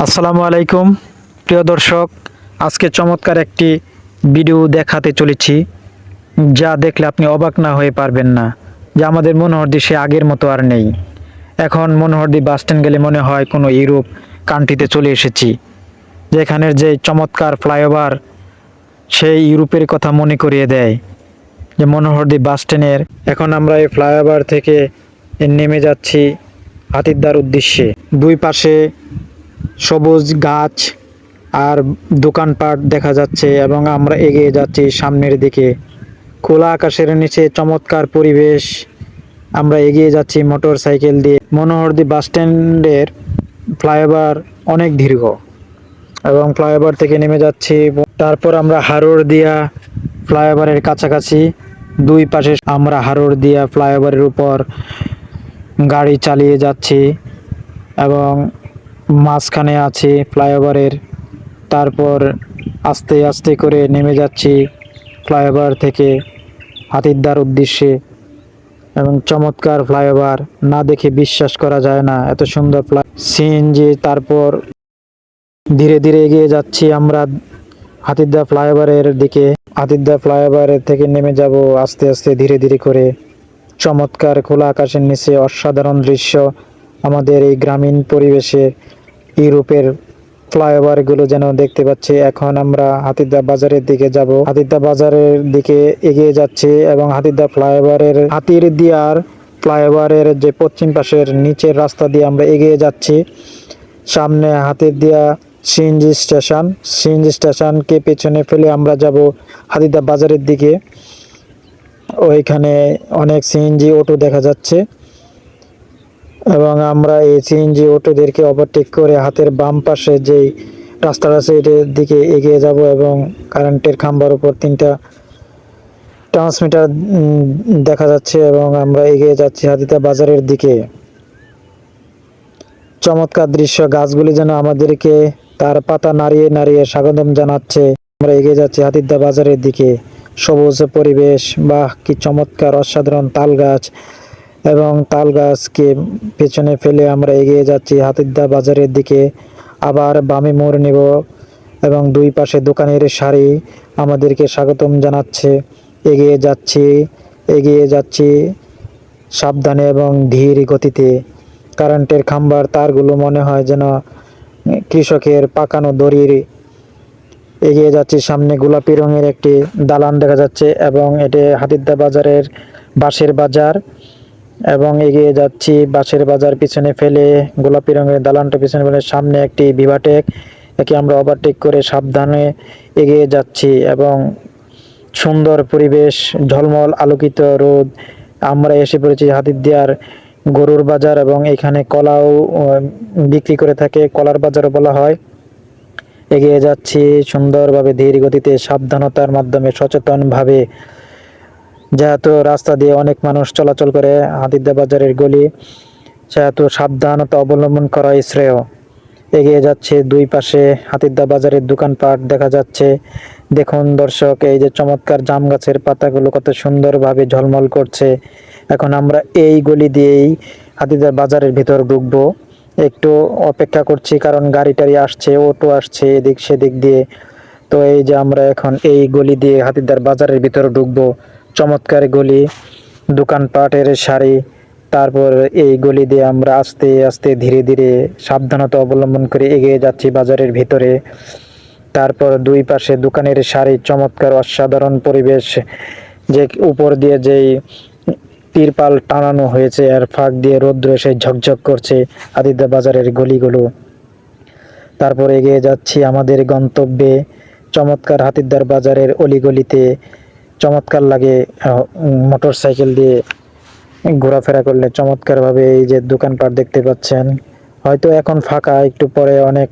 আসসালামু আলাইকুম প্রিয় দর্শক, আজকে চমৎকার একটি ভিডিও দেখাতে চলেছি, যা দেখলে আপনি অবাক না হয়ে পারবেন না। যে আমাদের মনোহরদী সে আগের মতো আর নেই। এখন মনোহরদী বাস স্ট্যান্ড গেলে মনে হয় কোনো ইউরোপ কান্ট্রিতে চলে এসেছি। যেখানের যে চমৎকার ফ্লাইওভার, সেই ইউরোপের কথা মনে করিয়ে দেয়। যে মনোহরদী বাস স্ট্যান্ডের এখন আমরা এই ফ্লাইওভার থেকে নেমে যাচ্ছি হাতিরদার উদ্দেশ্যে। দুই পাশে সবুজ গাছ আর দোকানপাট দেখা যাচ্ছে এবং আমরা এগিয়ে যাচ্ছি সামনের দিকে। খোলা আকাশের নিচে চমৎকার পরিবেশ। আমরা এগিয়ে যাচ্ছি মোটর সাইকেল দিয়ে। মনোহরদী বাস স্ট্যান্ডের ফ্লাইওভার অনেক দীর্ঘ এবং ফ্লাইওভার থেকে নেমে যাচ্ছি। তারপর আমরা হারোরদিয়া ফ্লাইওভারের কাছাকাছি। দুই পাশে আমরা হারোরদিয়া ফ্লাইওভারের উপর গাড়ি চালিয়ে যাচ্ছি এবং মাঝখানে আছি ফ্লাইওভারের। তারপর আস্তে আস্তে করে নেমে যাচ্ছি ফ্লাইওভার থেকে হাতিরদার উদ্দেশ্যে। এবং চমৎকার ফ্লাইওভার, না দেখে বিশ্বাস করা যায় না, এত সুন্দর সিএনজি। তারপর ধীরে ধীরে এগিয়ে যাচ্ছি আমরা হাতিরদা ফ্লাইওভারের দিকে। হাতিরদা ফ্লাইওভারের থেকে নেমে যাব আস্তে আস্তে ধীরে ধীরে করে। চমৎকার খোলা আকাশের নিচে অসাধারণ দৃশ্য। আমাদের এই গ্রামীণ পরিবেশে ইউরোপের ফ্লাইওভারগুলো যেন দেখতে পাচ্ছি। এখন আমরা হাতিরদা বাজারের দিকে যাব। হাতিরদা বাজারের দিকে এগিয়ে যাচ্ছি এবং হাতিরদা ফ্লাইওভারের হাতিরদিয়ার ফ্লাইওভারের যে পশ্চিম পাশের নিচের রাস্তা দিয়ে আমরা এগিয়ে যাচ্ছি। সামনে হাতিরদিয়া সিএনজি স্টেশনকে পেছনে ফেলে আমরা যাব হাতিরদা বাজারের দিকে। ওইখানে অনেক সিএনজি অটো দেখা যাচ্ছে এবং আমরা এই সিএনজি অটোদেরকে ওভারটেক করে হাতের বাম পাশে যেই রাস্তাটা আছে এটার দিকে এগিয়ে যাব এবং কারেন্টের খাম্বার উপর 3টা ট্রান্সমিটার দেখা যাচ্ছে এবং আমরা এগিয়ে যাচ্ছি হাতিরদা বাজারের দিকে। চমৎকার দৃশ্য, গাছগুলি যেন আমাদেরকে তার পাতা নাড়িয়ে নাড়িয়ে স্বাগতম জানাচ্ছে। আমরা এগিয়ে যাচ্ছি হাতিরদা বাজারের দিকে। সবুজ পরিবেশ, বাহ কি চমৎকার, অসাধারণ তাল গাছ এবং তাল গাছকে পেছনে ফেলে আমরা এগিয়ে যাচ্ছি হাতিরদা বাজারের দিকে। আবার বামে মোড় নেব এবং দুই পাশে দোকানের সারি আমাদেরকে স্বাগতম জানাচ্ছে। এগিয়ে যাচ্ছি সাবধানে এবং ধীর গতিতে। কারেন্টের খাম্বার তারগুলো মনে হয় যেন কৃষকের পাকানো দড়ির। এগিয়ে যাচ্ছি, সামনে গোলাপি রঙের একটি দালান দেখা যাচ্ছে এবং এটি হাতিরদা বাজারের বাঁশের বাজার। এবং এগিয়ে যাচ্ছি বাঁশের বাজার পিছনে ফেলে, গোলাপি রঙের দালানটা পিছনে ফেলে সামনে একটি ভিভাটেক, একে আমরা ওভারটেক করে সাবধানে এগিয়ে যাচ্ছি এবং সুন্দর পরিবেশ, ঝলমল আলোকিত রোদ। আমরা এসে পড়েছি হাতিরদিয়ার গরুর বাজার এবং এখানে কলাও বিক্রি করে থাকে, কলার বাজারও বলা হয়। এগিয়ে যাচ্ছি সুন্দরভাবে ধীর গতিতে, সাবধানতার মাধ্যমে, সচেতনভাবে, যেহেতু রাস্তা দিয়ে অনেক মানুষ চলাচল করে হাতিরদা বাজারের গলি, সেহেতু সাবধানতা অবলম্বন করাই শ্রেয়। এগিয়ে যাচ্ছে, দুই পাশে হাতিরদা বাজারের দোকানপাট দেখা যাচ্ছে। দেখুন দর্শক, এই যে চমৎকার জাম গাছের পাতাগুলো কত সুন্দরভাবে ঝলমল করছে। এখন আমরা এই গলি দিয়েই হাতিরদা বাজারের ভিতর ঢুকবো। একটু অপেক্ষা করছি কারণ গাড়ি টাড়ি আসছে, অটো আসছে এদিক সেদিক দিয়ে। তো এই যে আমরা এখন এই গলি দিয়ে হাতিরদার বাজারের ভিতরে ঢুকবো। চমৎকার গলি, দোকানপাটের সারি। তারপর এই গলি দিয়ে আমরা আস্তে আস্তে ধীরে ধীরে সাবধানতা অবলম্বন করে এগিয়ে যাচ্ছি বাজারের ভিতরে। তারপর দুই পাশে দোকানের সারি, চমৎকার অসাধারণ পরিবেশ। যে উপর দিয়ে যেই তিরপাল টানানো হয়েছে আর ফাঁক দিয়ে রৌদ্র এসে ঝকঝক করছে হাতিরদা বাজারের গলিগুলো। তারপর এগিয়ে যাচ্ছি আমাদের গন্তব্যে। চমৎকার হাতিরদার বাজারের অলিগলিতে চমৎকার লাগে মোটর সাইকেল দিয়ে ঘোরাফেরা করলে। চমৎকারভাবে এই যে দোকানপাট দেখতে পাচ্ছেন, হয়তো এখন ফাঁকা, একটু পরে অনেক